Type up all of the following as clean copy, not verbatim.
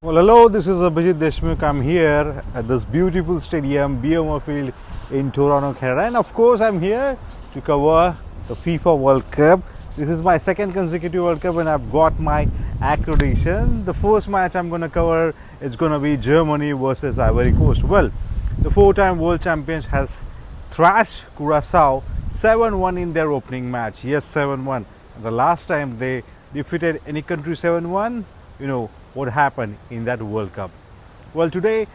Well, hello, this is Abhijit Deshmukh. I'm here at this beautiful stadium, BMO Field in Toronto, Canada. And of course, I'm here to cover the FIFA World Cup. This is my second consecutive World Cup and I've got my accreditation. The first match I'm going to cover is going to be Germany versus Ivory Coast. Well, the four-time world champions has thrashed Curacao 7-1 in their opening match. Yes, 7-1. The last time they defeated any country 7-1, you know what happened in that World Cup. Well, today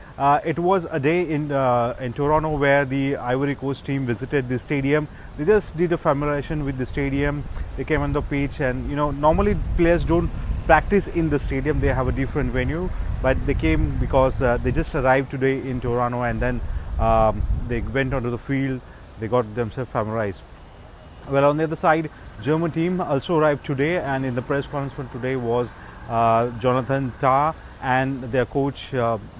it was a day in Toronto where the Ivory Coast team visited the stadium. They just did a familiarization with the stadium. They came on the pitch, and normally players don't practice in the stadium. They have a different venue, but they came because they just arrived today in Toronto, and then they went onto the field. They got themselves familiarized. Well, on the other side, German team also arrived today, and in the press conference today was Jonathan Tah and their coach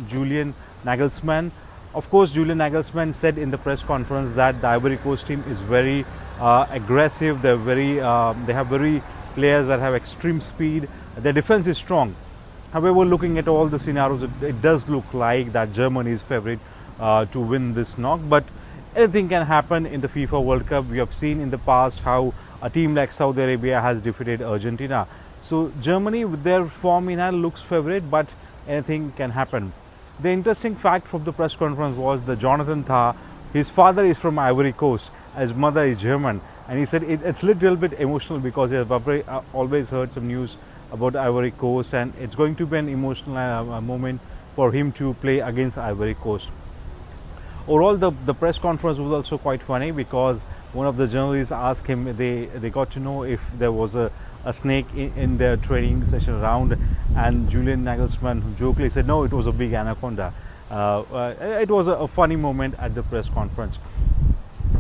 Julian Nagelsmann. Of course, Julian Nagelsmann said in the press conference that the Ivory Coast team is very aggressive. They have very players that have extreme speed. Their defense is strong. However, looking at all the scenarios, it does look like that Germany is favorite to win this knock. But anything can happen in the FIFA World Cup. We have seen in the past how a team like Saudi Arabia has defeated Argentina. So Germany, with their form in hand, looks favorite, but anything can happen. The interesting fact from the press conference was that Jonathan Tah, his father is from Ivory Coast, his mother is German, and he said it's a little bit emotional because he has always heard some news about Ivory Coast, and it's going to be an emotional moment for him to play against Ivory Coast. Overall, the press conference was also quite funny because one of the journalists asked him, they got to know if there was a snake in their training session round, and Julian Nagelsmann jokingly said no, it was a big anaconda. It was a funny moment at the press conference.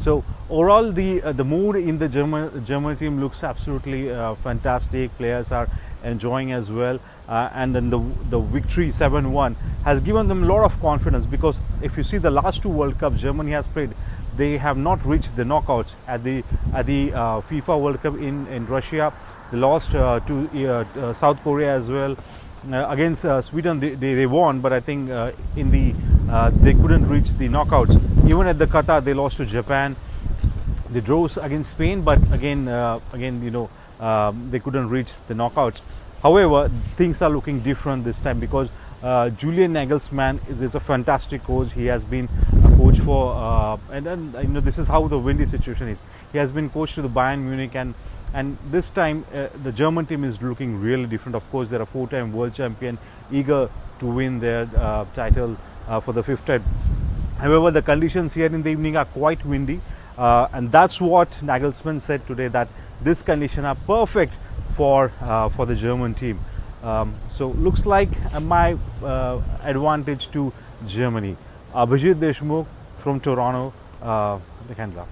So overall, the mood in the German team looks absolutely fantastic. Players are enjoying as well, and then the victory 7-1 has given them a lot of confidence, because if you see the last two World Cups Germany has played, they have not reached the knockouts. At the FIFA World Cup in Russia, they lost to South Korea as well. Against Sweden, they won, but I think they couldn't reach the knockouts. Even at the Qatar, they lost to Japan. They drew against Spain, but again, they couldn't reach the knockouts. However, things are looking different this time because Julian Nagelsmann is a fantastic coach. He has been a coach for, and then this is how the windy situation is. He has been coach to the Bayern Munich, and this time the German team is looking really different. Of course, they're a four-time world champion, eager to win their title for the fifth time. However, the conditions here in the evening are quite windy, and that's what Nagelsmann said today, that this conditions are perfect for the German team. So looks like my advantage to Germany. Abhijit Deshmukh from Toronto, Canada.